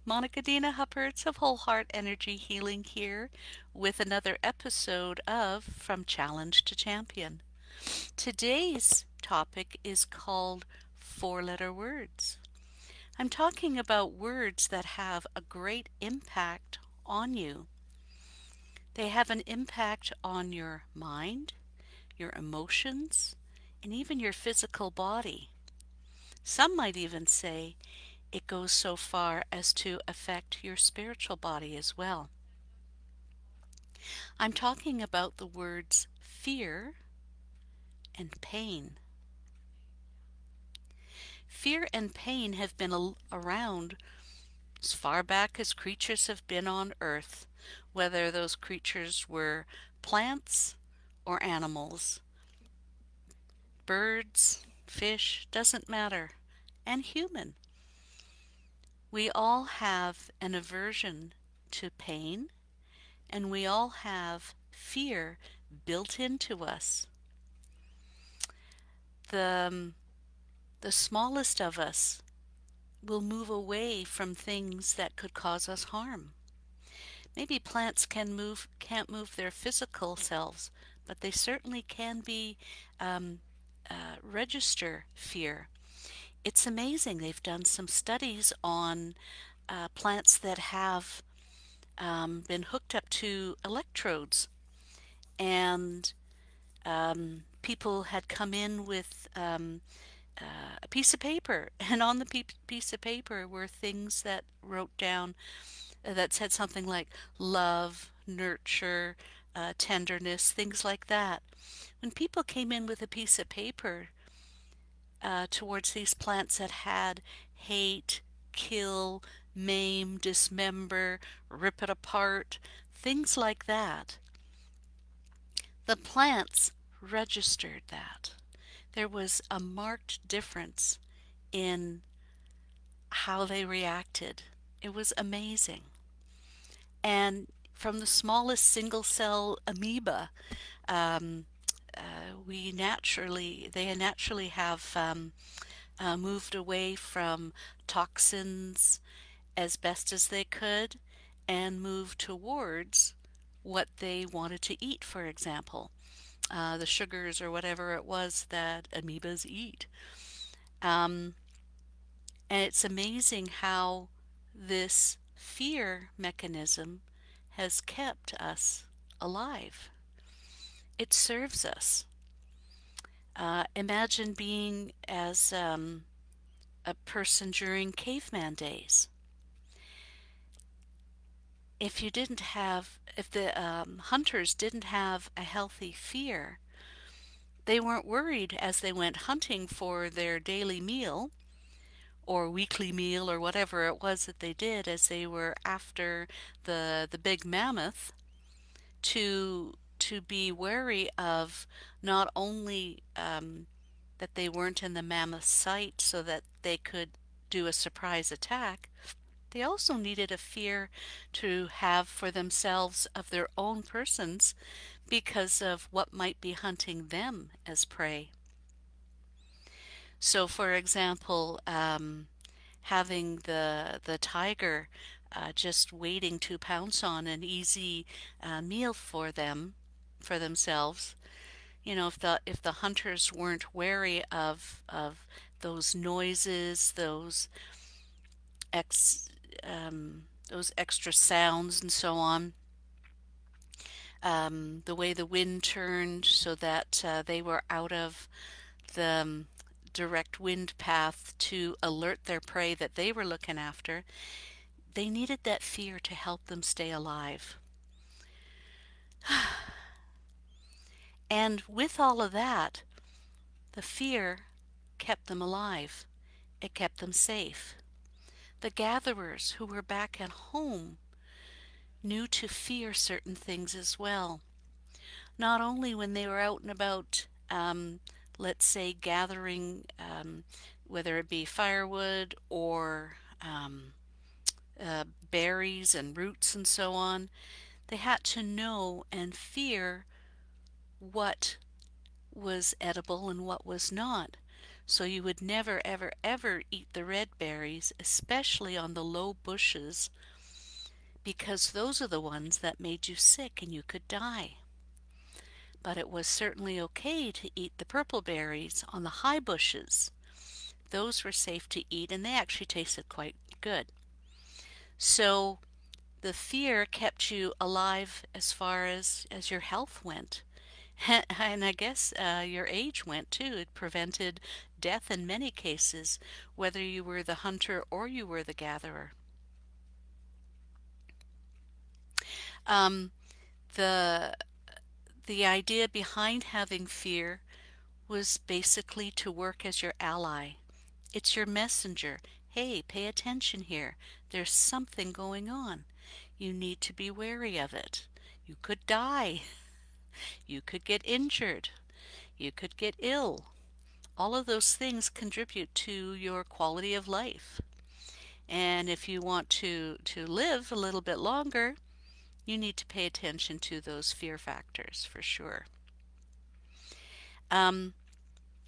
Monika Dena Huppertz of Whole Heart Energy Healing here with another episode of From Challenge to Champion. Today's topic is called four-letter words. I'm talking about words that have a great impact on you. They have an impact on your mind, your emotions, and even your physical body. Some might even say it goes so far as to affect your spiritual body as well. I'm talking about the words fear and pain. Fear and pain have been around as far back as creatures have been on earth, whether those creatures were plants or animals, birds, fish, doesn't matter, and human. We all have an aversion to pain, and we all have fear built into us. The, the smallest of us will move away from things that could cause us harm. Maybe plants can't move their physical selves, but they certainly can um, register fear. It's amazing. They've done some studies on plants that have been hooked up to electrodes, and people had come in with a piece of paper, and on the piece of paper were things that wrote down that said something like love, nurture, tenderness, things like that. When people came in with a piece of paper towards these plants that had hate, kill, maim, dismember, rip it apart, things like that, the plants registered that. There was a marked difference in how they reacted. It was amazing. And from the smallest single cell amoeba, um, they naturally have moved away from toxins as best as they could and moved towards what they wanted to eat, for example, the sugars or whatever it was that amoebas eat. Um, and it's amazing how this fear mechanism has kept us alive. It serves us. Imagine being as a person during caveman days. If the hunters didn't have a healthy fear, they weren't worried as they went hunting for their daily meal or weekly meal or whatever it was that they did as they were after the big mammoth to be wary of not only that they weren't in the mammoth sight so that they could do a surprise attack. They also needed a fear to have for themselves of their own persons because of what might be hunting them as prey. So, for example, having the tiger just waiting to pounce on an easy meal for themselves. You know, if the hunters weren't wary of those noises, ex those extra sounds and so on, the way the wind turned so that they were out of the direct wind path to alert their prey that they were looking after, they needed that fear to help them stay alive. And with all of that, the fear kept them alive. It kept them safe. The gatherers who were back at home knew to fear certain things as well. Not only when they were out and about, let's say, gathering, whether it be firewood or berries and roots and so on, they had to know and fear what was edible and what was not, So you would never, ever, ever eat the red berries, especially on the low bushes, because those are the ones that made you sick and you could die. But it was certainly okay to eat the purple berries on the high bushes. Those were safe to eat and they actually tasted quite good. So the fear kept you alive as far as your health went. And I guess your age went too. It prevented death in many cases, whether you were the hunter or you were the gatherer. Um, the the idea behind having fear was basically to work as your ally. It's your messenger. Hey, pay attention here. There's something going on. You need to be wary of it. You could die. You could get injured. You could get ill. All of those things contribute to your quality of life. And if you want to live a little bit longer, you need to pay attention to those fear factors for sure. Um,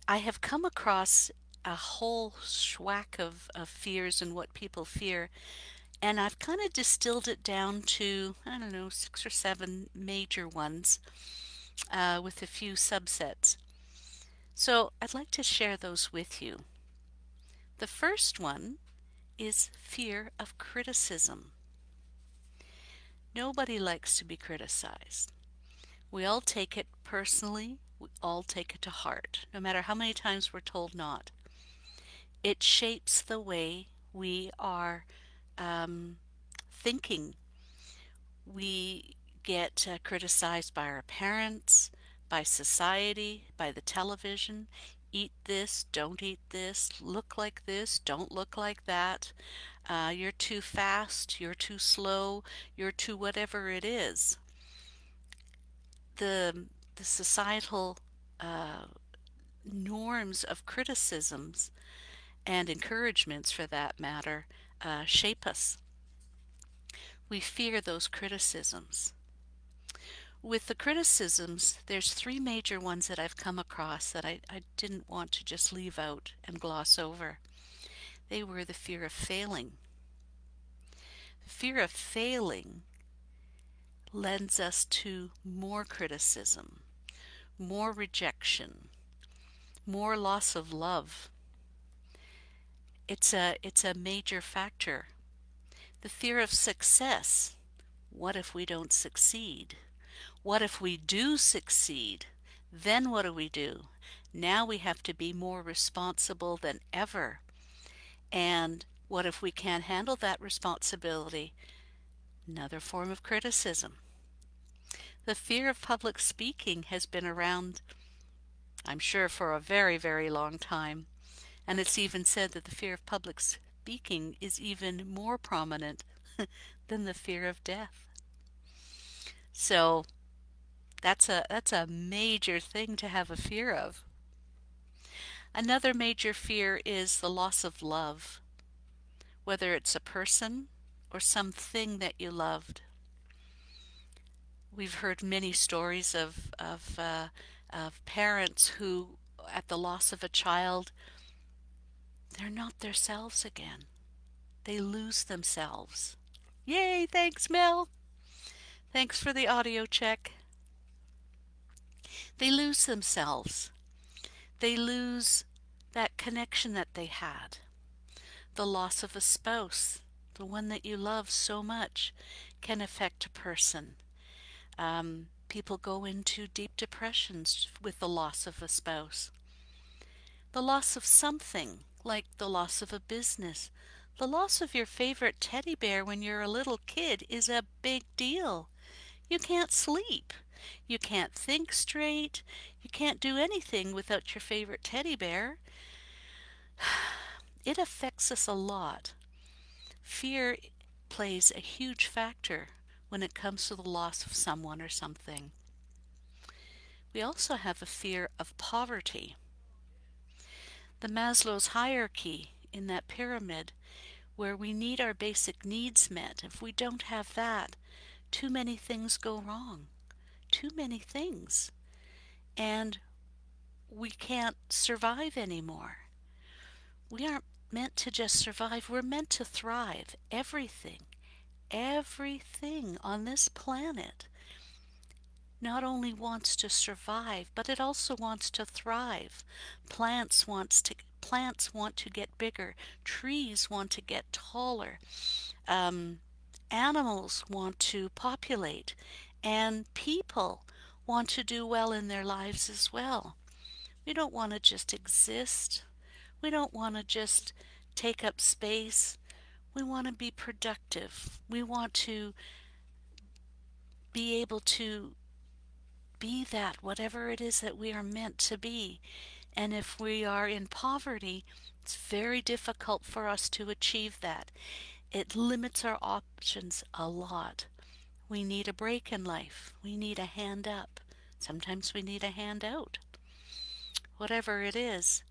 I have come across a whole schwack of fears and what people fear, and I've kind of distilled it down to, I don't know, 6 or 7 major ones with a few subsets. So I'd like to share those with you. The first one is fear of criticism. Nobody likes to be criticized. We all take it personally, we all take it to heart, no matter how many times we're told not. It shapes the way we are um, thinking. We get criticized by our parents, by society, by the television. Eat this, don't eat this, look like this, don't look like that. You're too fast, you're too slow, you're too whatever it is. The societal uh, norms of criticisms and encouragements, for that matter, shape us. We fear those criticisms. With the criticisms, there's 3 major ones that I've come across that I didn't want to just leave out and gloss over. They were the fear of failing. The fear of failing lends us to more criticism, more rejection, more loss of love. It's a major factor. The fear of success. What if we don't succeed? What if we do succeed? Then what do we do? Now we have to be more responsible than ever. And what if we can't handle that responsibility? Another form of criticism. The fear of public speaking has been around, I'm sure, for a very, very long time. And it's even said that the fear of public speaking is even more prominent than the fear of death. So that's a major thing to have a fear of. Another major fear is the loss of love, whether it's a person or something that you loved. We've heard many stories of parents who, at the loss of a child, they're not themselves again. They lose themselves. Yay! Thanks, Mel. Thanks for the audio check. They lose themselves. They lose that connection that they had. The loss of a spouse, the one that you love so much, can affect a person. People go into deep depressions with the loss of a spouse. The loss of something, like the loss of a business. The loss of your favorite teddy bear when you're a little kid is a big deal. You can't sleep. You can't think straight. You can't do anything without your favorite teddy bear. It affects us a lot. Fear plays a huge factor when it comes to the loss of someone or something. We also have a fear of poverty. The Maslow's hierarchy in that pyramid, where we need our basic needs met. If we don't have that, too many things go wrong. Too many things. And we can't survive anymore. We aren't meant to just survive, we're meant to thrive. Everything on this planet not only wants to survive, but it also wants to thrive. Plants want to get bigger. Trees want to get taller. Um, Animals want to populate, and people want to do well in their lives as well. We don't want to just exist. We don't want to just take up space. We want to be productive. We want to be able to be that, whatever it is that we are meant to be. And if we are in poverty, it's very difficult for us to achieve that. It limits our options a lot. We need a break in life. We need a hand up. Sometimes we need a hand out. Whatever it is,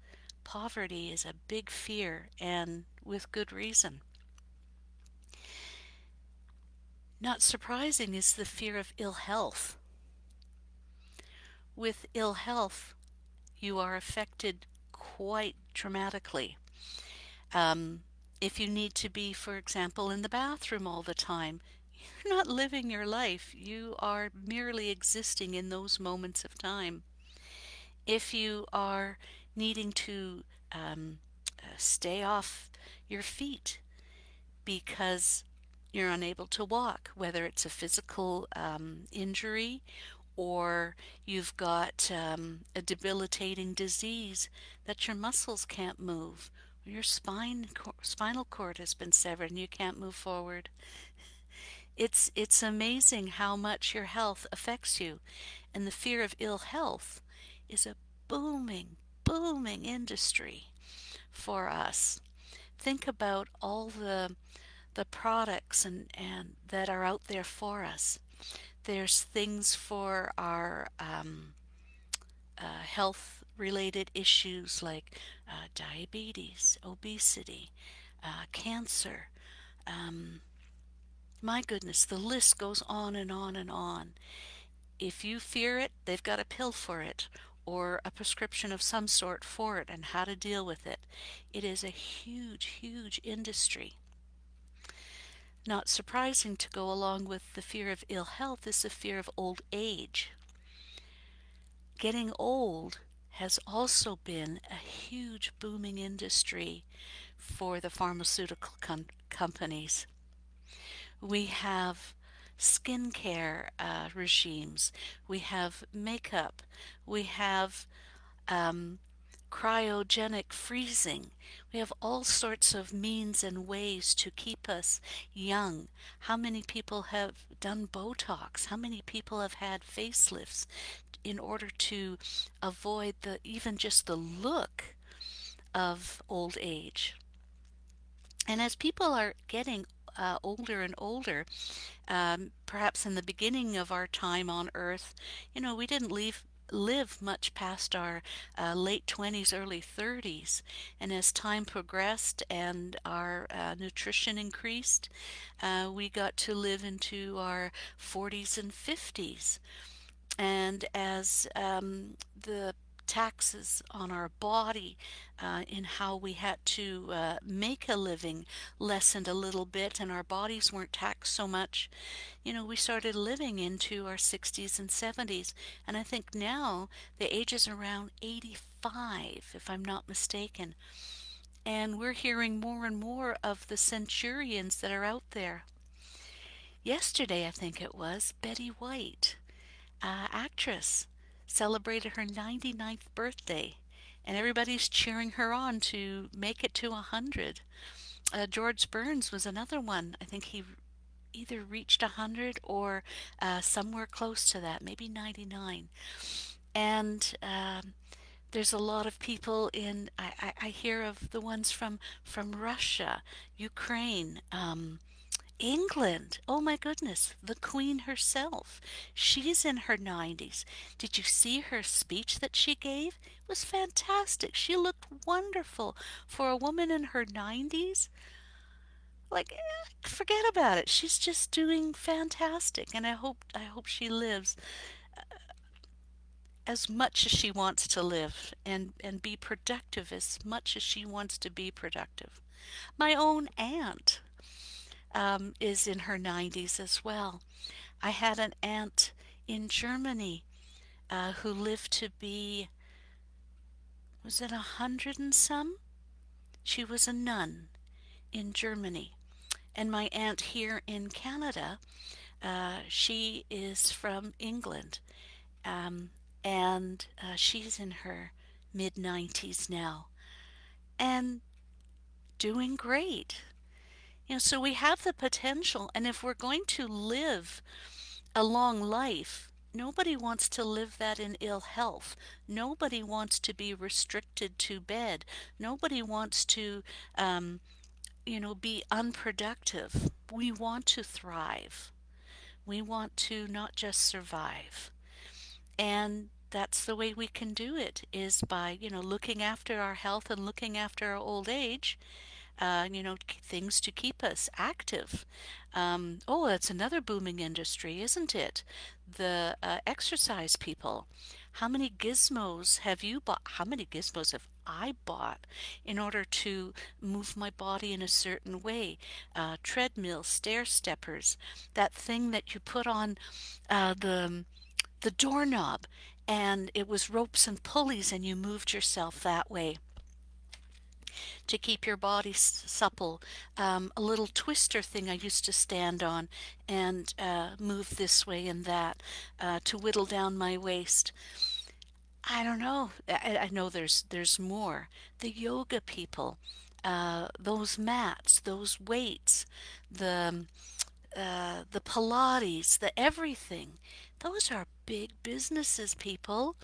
poverty is a big fear, and with good reason. Not surprising is the fear of ill health. With ill health, you are affected quite dramatically. Um, if you need to be, for example, in the bathroom all the time, you're not living your life. You are merely existing in those moments of time. If you are needing to stay off your feet because you're unable to walk, whether it's a physical injury or you've got a debilitating disease that your muscles can't move, or your spinal cord has been severed and you can't move forward. It's amazing how much your health affects you, and the fear of ill health is a booming industry for us. Think about all the products and that are out there for us. There's things for our health related issues like diabetes, obesity, cancer. Um, my goodness, the list goes on and on and on. If you fear it, they've got a pill for it or a prescription of some sort for it and how to deal with it. It is a huge industry. Not surprising to go along with the fear of ill health is the fear of old age. Getting old has also been a huge booming industry for the pharmaceutical companies. We have skincare regimes, we have makeup, we have um, cryogenic freezing. We have all sorts of means and ways to keep us young. How many people have done Botox? How many people have had facelifts in order to avoid the even just the look of old age? And as people are getting older and older, perhaps in the beginning of our time on Earth, we didn't live much past our late 20s, early 30s. And as time progressed and our nutrition increased, we got to live into our 40s and 50s. And as the taxes on our body in how we had to make a living lessened a little bit and our bodies weren't taxed so much, we started living into our 60s and 70s. And I think now the age is around 85, if I'm not mistaken. And we're hearing more and more of the centurions that are out there. Yesterday, I think it was, Betty White, actress, celebrated her 99th birthday. And everybody's cheering her on to make it to 100. George Burns was another one. I think he either reached 100 or somewhere close to that, maybe 99. And there's a lot of people I hear of the ones from Russia, Ukraine, England. Oh my goodness, the Queen herself. She's in her 90s. Did you see her speech that she gave? It was fantastic. She looked wonderful for a woman in her 90s. Like, forget about it. She's just doing fantastic, and I hope she lives. as much as she wants to live and be productive as much as she wants to be productive. My own aunt is in her 90s as well. I had an aunt in Germany who lived to be, was it 100 and some? She was a nun in Germany. And my aunt here in Canada, she is from England. Um, and she's in her mid 90s now and doing great. So we have the potential, and if we're going to live a long life, nobody wants to live that in ill health. Nobody wants to be restricted to bed. Nobody wants to, um, be unproductive. We want to thrive. We want to not just survive. And that's the way we can do it is by, looking after our health and looking after our old age, things to keep us active. Oh, that's another booming industry, isn't it? The exercise people. How many gizmos have you bought? How many gizmos have I bought in order to move my body in a certain way? Treadmill, stair steppers, that thing that you put on the doorknob, and it was ropes and pulleys, and you moved yourself that way to keep your body supple. A little twister thing I used to stand on and move this way and that to whittle down my waist. I don't know. I know there's more. The yoga people, those mats, those weights, the Pilates, the everything. Those are big businesses, people,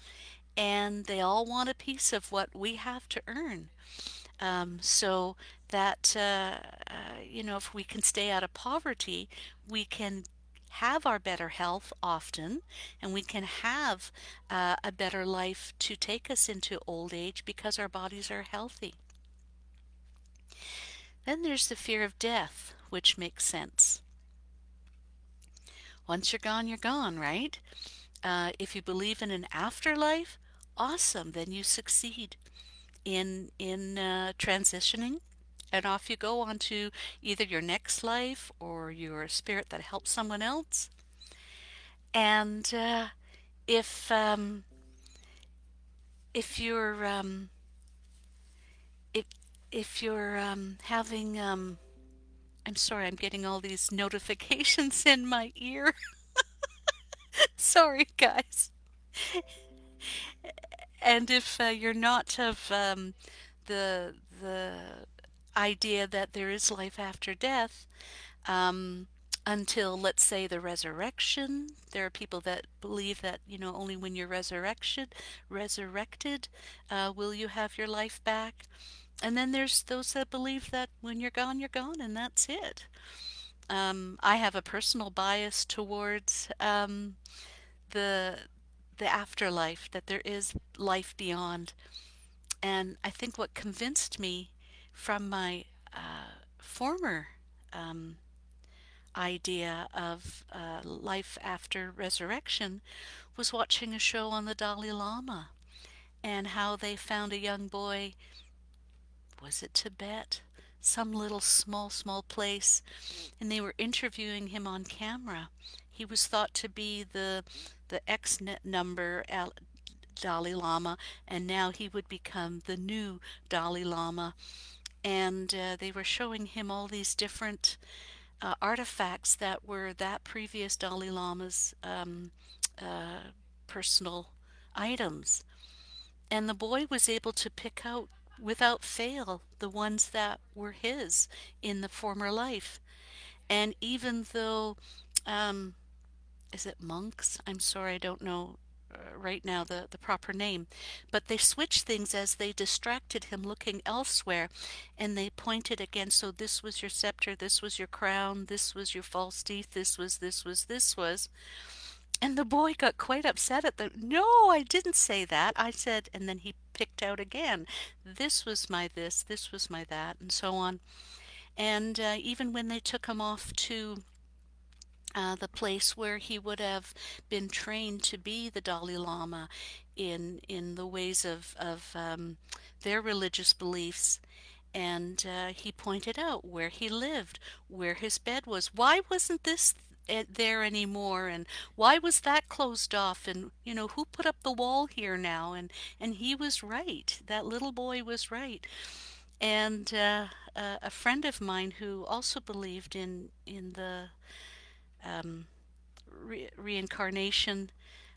and they all want a piece of what we have to earn. So that, if we can stay out of poverty, we can have our better health often, and we can have a better life to take us into old age because our bodies are healthy. Then there's the fear of death, which makes sense. Once you're gone, right? If you believe in an afterlife, awesome, then you succeed in transitioning, and off you go on to either your next life or your spirit that helps someone else. And if if you're if if you're having I'm sorry, I'm getting all these notifications in my ear. Sorry, guys. And if you're not of the idea that there is life after death, um, until, let's say, the resurrection. There are people that believe that, only when you're resurrected, will you have your life back. And then there's those that believe that when you're gone, and that's it. I have a personal bias towards the the afterlife, that there is life beyond. And I think what convinced me from my former um, idea of life after resurrection was watching a show on the Dalai Lama and how they found a young boy, was it Tibet? Some little small place, and they were interviewing him on camera. He was thought to be the X number Dalai Lama, and now he would become the new Dalai Lama. And they were showing him all these different artifacts that were that previous Dalai Lama's personal items. And the boy was able to pick out without fail the ones that were his in the former life. And even though, um, is it monks? I'm sorry, I don't know right now the proper name. But they switched things as they distracted him looking elsewhere, and they pointed again. So this was your scepter, this was your crown, this was your false teeth, this was. And the boy got quite upset at them. No, I didn't say that. I said, and then he picked out again. This was my this was my that, and so on. And even when they took him off to the place where he would have been trained to be the Dalai Lama, in the ways of their religious beliefs. And he pointed out where he lived, where his bed was. Why wasn't this there anymore? And why was that closed off? And who put up the wall here now? And he was right. That little boy was right. And a friend of mine who also believed in the um, reincarnation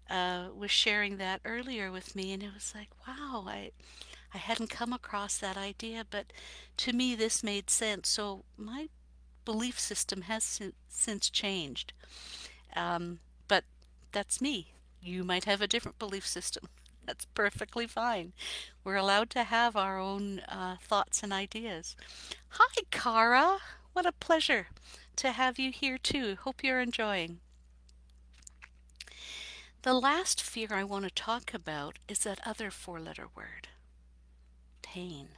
was sharing that earlier with me, and it was like, wow, I hadn't come across that idea, but to me this made sense. So my belief system has since changed. But that's me. You might have a different belief system. That's perfectly fine. We're allowed to have our own thoughts and ideas. Hi, Cara. What a pleasure to have you here too. Hope you're enjoying. The last fear I want to talk about is that other four-letter word, pain.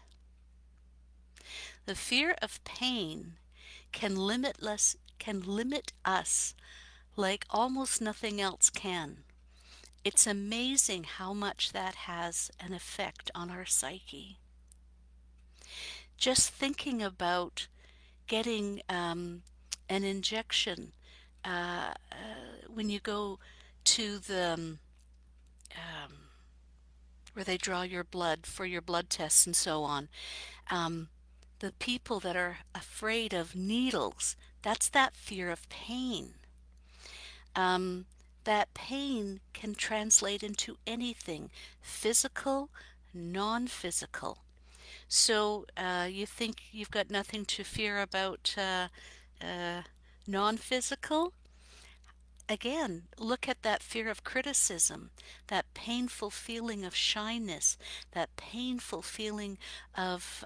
The fear of pain can limit us like almost nothing else can. It's amazing how much that has an effect on our psyche. Just thinking about getting an injection when you go to the where they draw your blood for your blood tests and so on. Um, the people that are afraid of needles, that's that fear of pain. Um, that pain can translate into anything, physical, non-physical. So you think you've got nothing to fear about uh, non-physical? Again, look at that fear of criticism, that painful feeling of shyness, that painful feeling of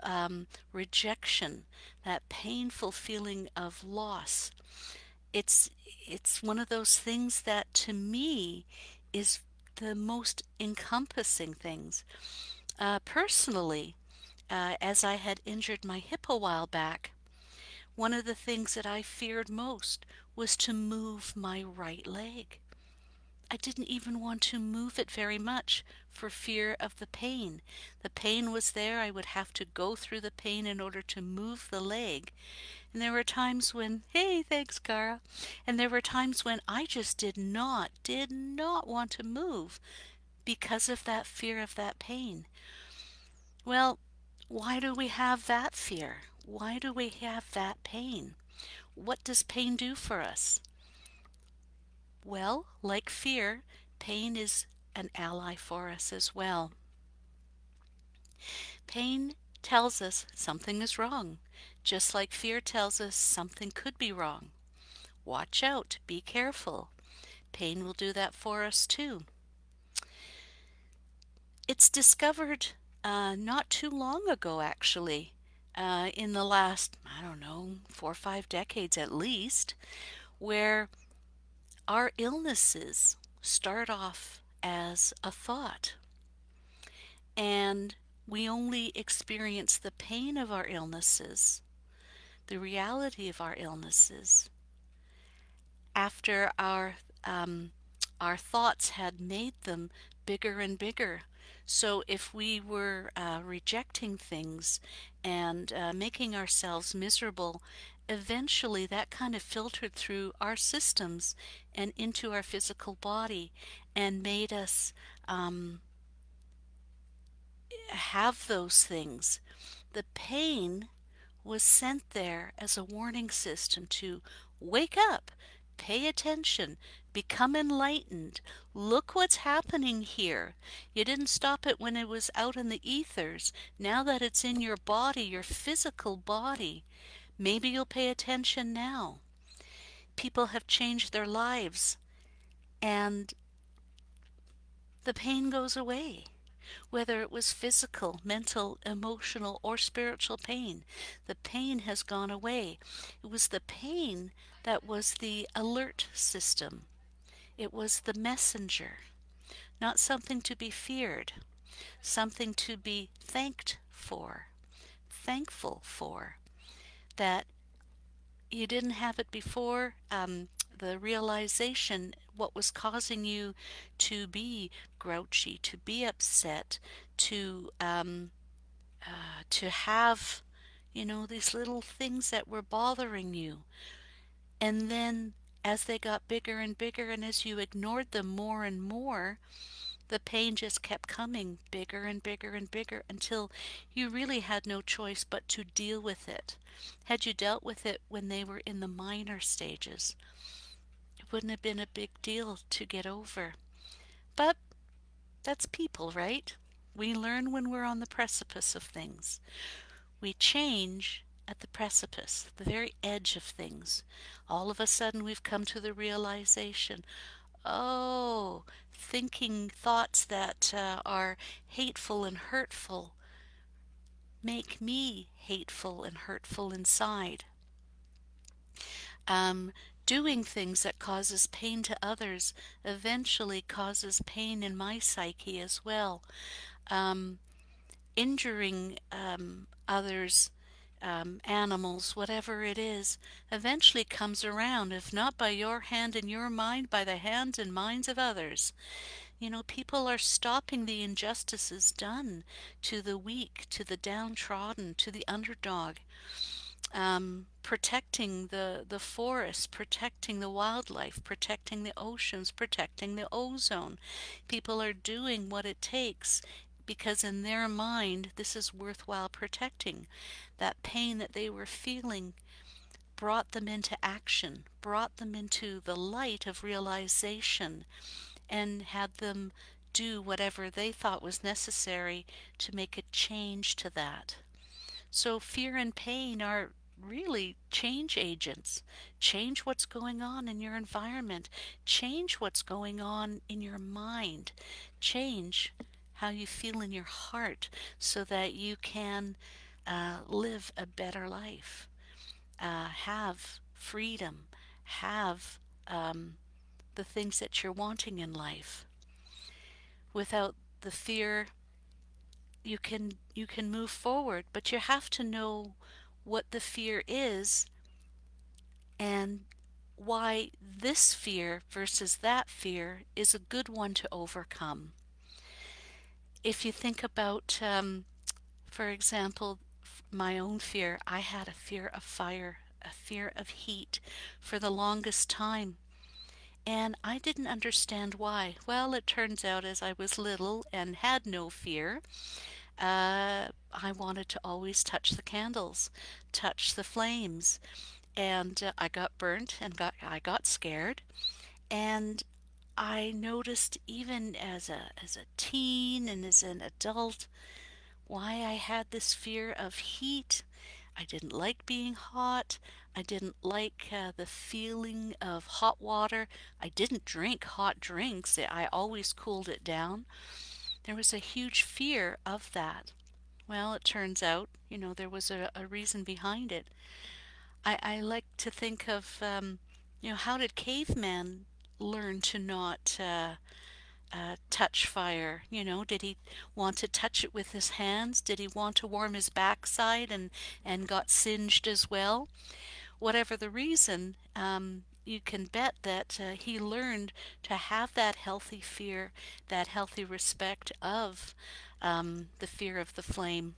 rejection, that painful feeling of loss. It's it's one of those things that to me is the most encompassing things. Personally, as I had injured my hip a while back, one of the things that I feared most was to move my right leg. I didn't even want to move it very much for fear of the pain. The pain was there. I would have to go through the pain in order to move the leg. And there were times when, hey, thanks, Cara. And there were times when I just did not want to move because of that fear of that pain. Well, why do we have that fear? Why do we have that pain? What does pain do for us? Well, like fear, pain is an ally for us as well. Pain tells us something is wrong, just like fear tells us something could be wrong. Watch out, be careful. Pain will do that for us too. It's discovered not too long ago, actually, in the last, I don't know, 4 or 5 decades at least, where our illnesses start off as a thought, and we only experience the pain of our illnesses, the reality of our illnesses, after our thoughts had made them bigger and bigger. So if we were rejecting things and making ourselves miserable, eventually that kind of filtered through our systems and into our physical body and made us um, have those things. The pain was sent there as a warning system to wake up, pay attention, become enlightened. Look what's happening here. You didn't stop it when it was out in the ethers. Now that it's in your body, your physical body, maybe you'll pay attention now. People have changed their lives and the pain goes away. Whether it was physical, mental, emotional, or spiritual pain, the pain has gone away. It was the pain that was the alert system. It was the messenger, not something to be feared, something to be thankful for, that you didn't have it before. the realization what was causing you to be grouchy, to be upset, to to have, these little things that were bothering you. And then as they got bigger and bigger, and as you ignored them more and more, the pain just kept coming bigger and bigger and bigger until you really had no choice but to deal with it. Had you dealt with it when they were in the minor stages, it wouldn't have been a big deal to get over. But that's people, right? We learn when we're on the precipice of things. We change at the precipice, the very edge of things. All of a sudden, we've come to the realization, oh, thinking thoughts that are hateful and hurtful make me hateful and hurtful inside. Um, Doing things that causes pain to others eventually causes pain in my psyche as well. Um, Injuring others, animals, whatever it is, eventually comes around, if not by your hand and your mind, by the hands and minds of others. People are stopping the injustices done to the weak, to the downtrodden, to the underdog, protecting the forests, protecting the wildlife, protecting the oceans, protecting the ozone. People are doing what it takes because in their mind this is worthwhile protecting. That pain that they were feeling brought them into action, brought them into the light of realization, and had them do whatever they thought was necessary to make a change to that. So fear and pain are really change agents. Change what's going on in your environment. Change what's going on in your mind. Change how you feel in your heart so that you can live a better life, have freedom, have the things that you're wanting in life. Without the fear, you can move forward, but you have to know what the fear is and why this fear versus that fear is a good one to overcome. If you think about, for example, my own fear, I had a fear of fire, a fear of heat for the longest time. And I didn't understand why. Well, it turns out as I was little and had no fear, I wanted to always touch the candles, touch the flames, and I got burnt and I got scared. And I noticed even as a teen and as an adult why I had this fear of heat. I didn't like being hot. I didn't like the feeling of hot water. I didn't drink hot drinks. I always cooled it down. There was a huge fear of that. Well, it turns out, there was a reason behind it. I like to think of, how did Caveman learn to not touch fire? Did he want to touch it with his hands? Did he want to warm his backside and got singed as well? Whatever the reason, you can bet that he learned to have that healthy fear, that healthy respect of the fear of the flame,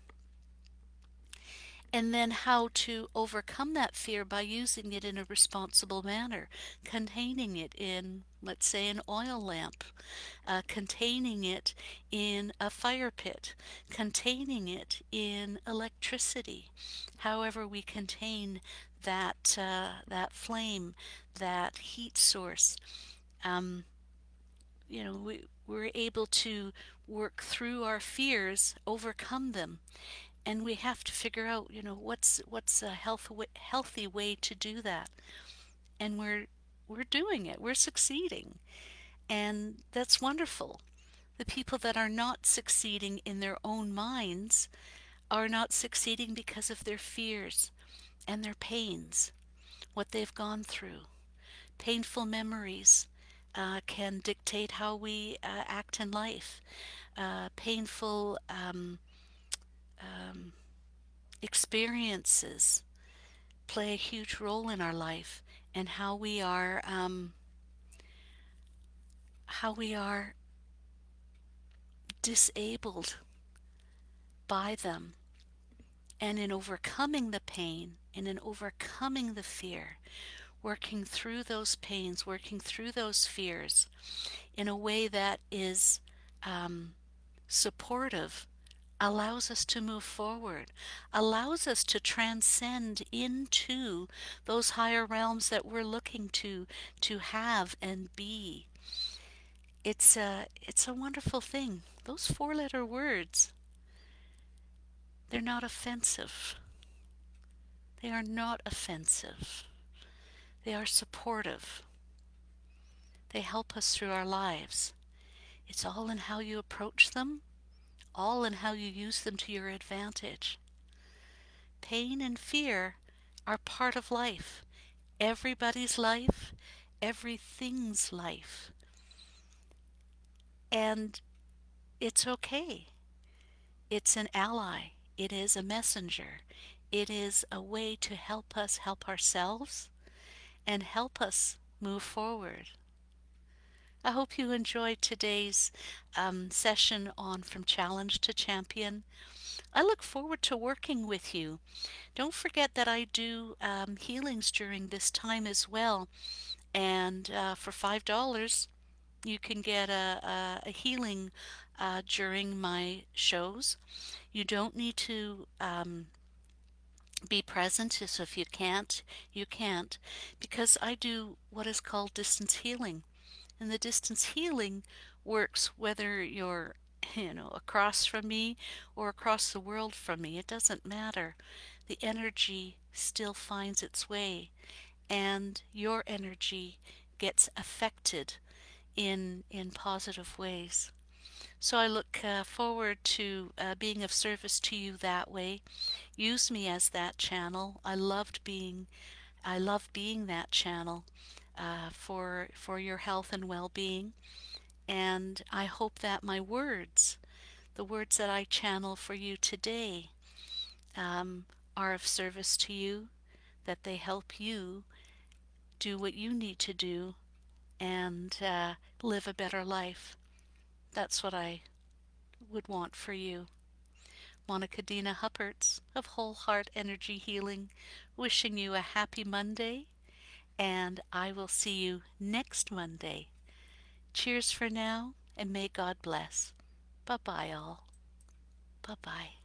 and then how to overcome that fear by using it in a responsible manner, containing it in, let's say, an oil lamp, containing it in a fire pit, containing it in electricity. However, we contain that flame, that heat source. Um, we're able to work through our fears, overcome them, and we have to figure out, what's a healthy way to do that. And we're doing it. We're succeeding, and that's wonderful. The people that are not succeeding in their own minds are not succeeding because of their fears and their pains, what they've gone through. Painful memories can dictate how we act in life. Painful experiences play a huge role in our life, and how we are disabled by them. And in overcoming the pain and in overcoming the fear, working through those pains, working through those fears in a way that is um, supportive, allows us to move forward, allows us to transcend into those higher realms that we're looking to have and be. It's a wonderful thing. Those four-letter words, they're not offensive. They are not offensive. They are supportive. They help us through our lives. It's all in how you approach them, all in how you use them to your advantage. Pain and fear are part of life. Everybody's life, everything's life. And it's okay. It's an ally. It is a messenger. It is a way to help us help ourselves and help us move forward. I hope you enjoyed today's session on From Challenge to Champion. I look forward to working with you. Don't forget that I do healings during this time as well. And for $5, you can get a healing during my shows. You don't need to be present, so if you can't, you can't, because I do what is called distance healing. And the distance healing works whether you're, across from me or across the world from me. It doesn't matter. The energy still finds its way, and your energy gets affected in positive ways. So I look forward to being of service to you that way. Use me as that channel. I love being that channel for your health and well-being. And I hope that my words, the words that I channel for you today, um, are of service to you, that they help you do what you need to do and live a better life. That's what I would want for you. Monika Dena Huppertz of Whole Heart Energy Healing, wishing you a happy Monday, and I will see you next Monday. Cheers for now, and may God bless. Bye bye, all. Bye bye.